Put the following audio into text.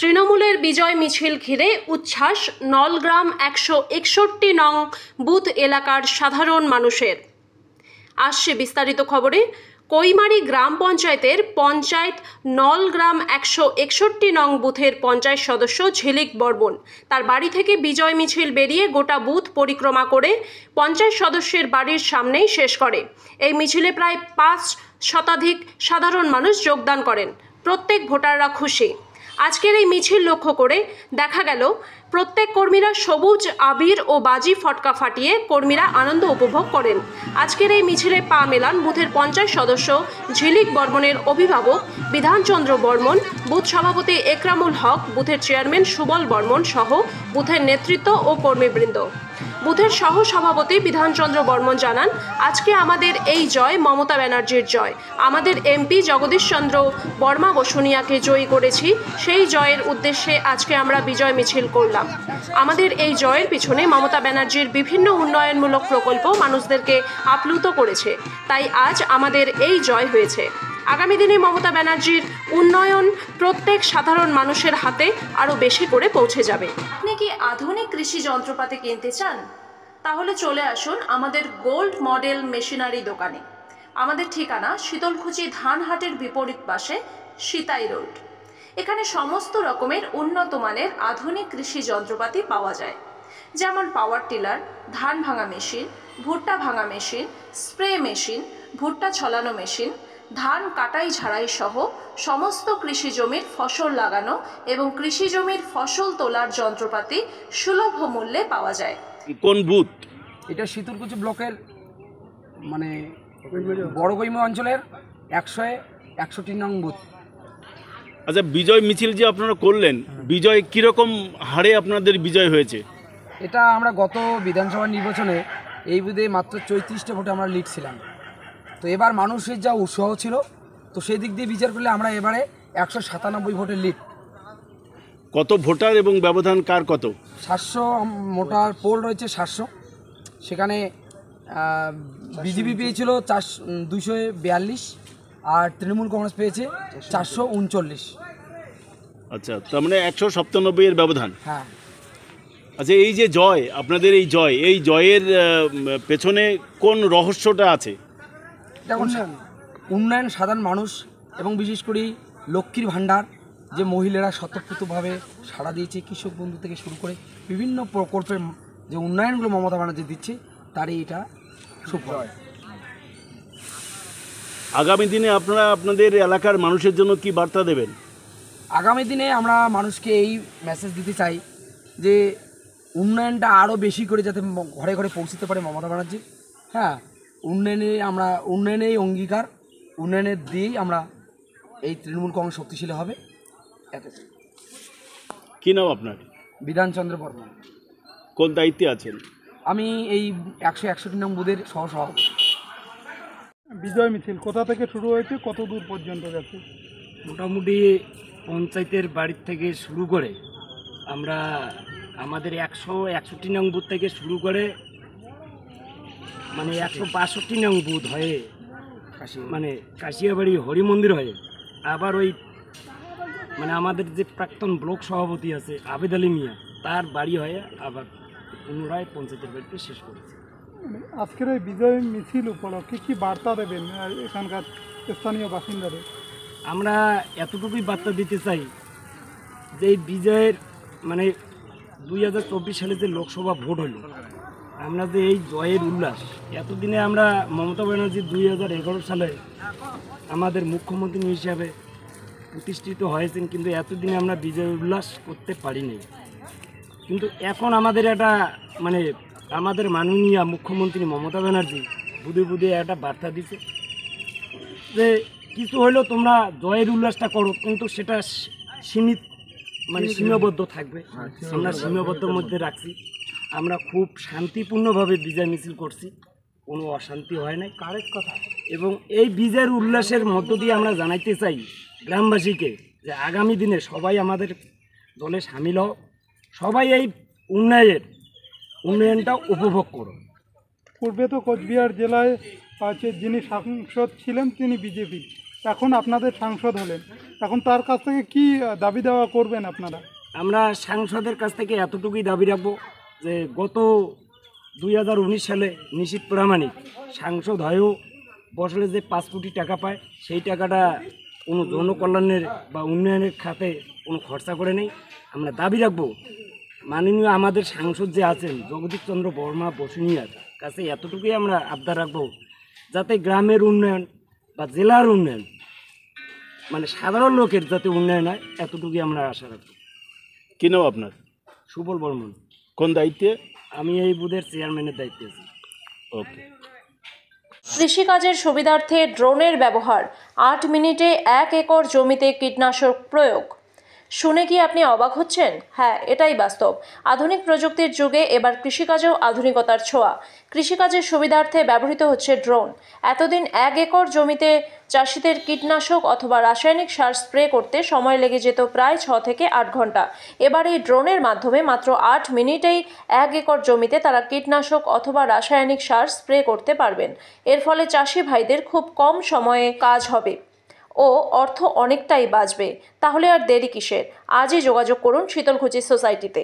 তৃণমূলের বিজয় মিছিল ঘিরে উচ্ছ্বাস নলগ্রাম 161 নং বুথ এলাকার সাধারণ মানুষের। আসছে বিস্তারিত খবরে। কৈমারি গ্রাম পঞ্চায়েতের পঞ্চায়েত নলগ্রাম 161 নং বুথের পঞ্চায়েত সদস্য ঝিলিক বর্মন তার বাড়ি থেকে বিজয় মিছিল বেরিয়ে গোটা বুথ পরিক্রমা করে পঞ্চায়েত সদস্যের বাড়ির সামনেই শেষ করে। এই মিছিলে প্রায় 5 শতাধিক সাধারণ মানুষ যোগদান করেন। প্রত্যেক ভোটাররা খুশি। আজকের এই মিছিল লক্ষ্য করে দেখা গেল প্রত্যেক কর্মীরা সবুজ আবির ও বাজি ফটকা ফাটিয়ে কর্মীরা আনন্দ উপভোগ করেন। আজকের এই মিছিলে পা মেলান বুথের পঞ্চায়েত সদস্য ঝিলিক বর্মনের অভিভাবক বিধানচন্দ্র বর্মন, বুথ সভাপতি একরামুল হক, বুথের চেয়ারম্যান সুবল বর্মন সহ বুথের নেতৃত্ব ও কর্মীবৃন্দ। বুথের সহ সভাপতি বিধানচন্দ্র বর্মন জানান, আজকে আমাদের এই জয় মমতা ব্যানার্জির জয়। আমাদের এমপি জগদীশ চন্দ্র বর্মা বসুনিয়াকে জয়ী করেছি। সেই জয়ের উদ্দেশ্যে আজকে আমরা বিজয় মিছিল করলাম। আমাদের এই জয়ের পিছনে মমতা ব্যানার্জির বিভিন্ন উন্নয়নমূলক প্রকল্প মানুষদেরকে আপ্লুত করেছে, তাই আজ আমাদের এই জয় হয়েছে। আগামী দিনে মমতা ব্যানার্জির উন্নয়ন প্রত্যেক সাধারণ মানুষের হাতে আরও বেশি করে পৌঁছে যাবে। আপনি কি আধুনিক কৃষি যন্ত্রপাতি কিনতে চান? তাহলে চলে আসুন আমাদের গোল্ড মডেল মেশিনারি দোকানে। আমাদের ঠিকানা শীতলকুচি ধানহাটের বিপরীত পাশে সিতাই রোড। এখানে সমস্ত রকমের উন্নত মানের আধুনিক কৃষি যন্ত্রপাতি পাওয়া যায়, যেমন পাওয়ার টিলার, ধান ভাঙা মেশিন, ভুট্টা ভাঙা মেশিন, স্প্রে মেশিন, ভুট্টা ছলানো মেশিন, ধান কাটাই ঝাড়াই সহ সমস্ত কৃষি জমির ফসল লাগানো এবং কৃষি জমির ফসল তোলার যন্ত্রপাতি সুলভ মূল্যে পাওয়া যায়। কোন বুথ এটা? শীতলকুচি ব্লকের মানে বড় কৈমা অঞ্চলের 161 নং বুথ। আচ্ছা, বিজয় মিছিল যে আপনারা করলেন, বিজয় কিরকম হারে আপনাদের বিজয় হয়েছে? এটা আমরা গত বিধানসভা নির্বাচনে এই বুথে মাত্র 34টা ভোটে আমরা লিড ছিলাম। তো এবার মানুষের যা উৎসাহ ছিল, তো সেই দিক দিয়ে বিচার করলে আমরা এবারে 197 ভোটের লিড। কত ভোটার এবং ব্যবধান কার কত? 700 মোটার পোল রয়েছে 700। সেখানে বিজেপি পেয়েছিল 242 আর তৃণমূল কংগ্রেস পেয়েছে 439। আচ্ছা, তার মানে 197 এর ব্যবধান। হ্যাঁ। আচ্ছা, এই যে জয়, আপনাদের এই জয়ের পেছনে কোন রহস্যটা আছে? দেখুন, উন্নয়ন, সাধারণ মানুষ এবং বিশেষ করে লক্ষ্মীর ভাণ্ডার যে মহিলারা স্বতঃস্ফূর্তভাবে সাড়া দিয়েছে, কৃষক বন্ধু থেকে শুরু করে বিভিন্ন প্রকল্পের যে উন্নয়নগুলো মমতা ব্যানার্জি দিচ্ছে, তারই এটা সুফল। আগামী দিনে আপনারা আপনাদের এলাকার মানুষের জন্য কি বার্তা দেবেন? আগামী দিনে আমরা মানুষকে এই মেসেজ দিতে চাই যে উন্নয়নটা আরও বেশি করে যাতে ঘরে ঘরে পৌঁছতে পারে মমতা ব্যানার্জি। হ্যাঁ, উন্নয়নেই অঙ্গীকার, উন্নয়নের দিয়েই আমরা এই তৃণমূল কংগ্রেস শক্তিশালী হবে। এত। কী নাম আপনার? বিধানচন্দ্র বর্মন। কোন দায়িত্বে আছেন? আমি এই 161 নং বুথের সহসভাপতি। বিজয় মিছিল কোথা থেকে শুরু হয়েছে, কত দূর পর্যন্ত যাচ্ছে? মোটামুটি পঞ্চায়েতের বাড়ির থেকে শুরু করে আমরা আমাদের 161 নং বুথ থেকে শুরু করে মানে 162 নং বুথ হয়ে মানে কাশিয়াবাড়ি হরি মন্দির হয়ে আবার ওই মানে আমাদের যে প্রাক্তন ব্লক সভাপতি আছে আবেদ আলী মিয়া, তার বাড়ি হয়ে আবার পুনরায় পঞ্চায়েতের বাড়িতে শেষ করেছে। আজকের এই বিজয় মিছিল উপলক্ষে কি বার্তা দেবেন এখানকার স্থানীয় বাসিন্দাদের? আমরা এতটুকুই বার্তা দিতে চাই যে এই বিজয়ের মানে 2024 সালে যে লোকসভা ভোট হলো, আমরা যে এই জয়ের উল্লাস, এতদিনে আমরা মমতা ব্যানার্জি 2011 সালে আমাদের মুখ্যমন্ত্রী হিসাবে প্রতিষ্ঠিত হয়েছেন, কিন্তু এতদিনে আমরা বিজয় উল্লাস করতে পারিনি। কিন্তু এখন আমাদের একটা মানে আমাদের মাননীয় মুখ্যমন্ত্রী মমতা ব্যানার্জি বুধে বুধে একটা বার্তা দিচ্ছে যে কিছু হলেও তোমরা জয়ের উল্লাসটা করো, কিন্তু সেটা সীমাবদ্ধ থাকবে। আমরা সীমাবদ্ধের মধ্যে রাখছি। আমরা খুব শান্তিপূর্ণভাবে বিজয় মিছিল করছি, কোনো অশান্তি হয় নাই। কারেক্ট কথা। এবং এই বিজয়ের উল্লাসের মধ্য দিয়ে আমরা জানাইতে চাই গ্রামবাসীকে যে আগামী দিনে সবাই আমাদের দলে সামিল হও, সবাই এই উন্নয়নটা উপভোগ করো। পূর্বে তো কোচবিহার জেলায় যিনি সাংসদ ছিলেন তিনি বিজেপি, এখন আপনাদের সাংসদ হলেন, এখন তার কাছ থেকে কি দাবি দেওয়া করবেন আপনারা? আমরা সাংসদের কাছ থেকে এতটুকুই দাবি রাখবো যে গত 2019 সালে নিশীথ প্রামাণিক সাংসদ হয়েও বছরে যে 5 কোটি টাকা পায় সেই টাকাটা কোনো জনকল্যাণের বা উন্নয়নের খাতে কোনো খরচা করে নেই। আমরা দাবি রাখবো মাননীয় আমাদের সাংসদ যে আছেন জগদীশ চন্দ্র বর্মা বসুনিয়ার কাছে এতটুকুই আমরা আবদার রাখবো যাতে গ্রামের উন্নয়ন বা জেলার উন্নয়ন মানে সাধারণ লোকের যাতে উন্নয়ন হয় এতটুকুই আমরা আশা রাখবো। কি নাম আপনার? সুবল বর্মন। কোন দায়িত্বে? আমি এই বুথের চেয়ারম্যানের দায়িত্বে আছি। ওকে। কৃষিকাজের সুবিধার্থে ড্রোনের ব্যবহার, 8 মিনিটে 1 একর জমিতে কীটনাশক প্রয়োগ। শুনে কি আপনি অবাক হচ্ছেন? হ্যাঁ, এটাই বাস্তব। আধুনিক প্রযুক্তির যুগে এবার কৃষিকাজেও আধুনিকতার ছোঁয়া। কৃষিকাজের সুবিধার্থে ব্যবহৃত হচ্ছে ড্রোন। এতদিন 1 একর জমিতে চাষিদের কীটনাশক অথবা রাসায়নিক সার স্প্রে করতে সময় লেগে যেত প্রায় 6 থেকে 8 ঘন্টা। এবার এই ড্রোনের মাধ্যমে মাত্র 8 মিনিটেই 1 একর জমিতে তারা কীটনাশক অথবা রাসায়নিক সার স্প্রে করতে পারবেন। এর ফলে চাষি ভাইদের খুব কম সময়ে কাজ হবে ও অর্থ অনেকটাই বাঁচবে। তাহলে আর দেরি কিসের? আজই যোগাযোগ করুন শীতলকুচি সোসাইটিতে।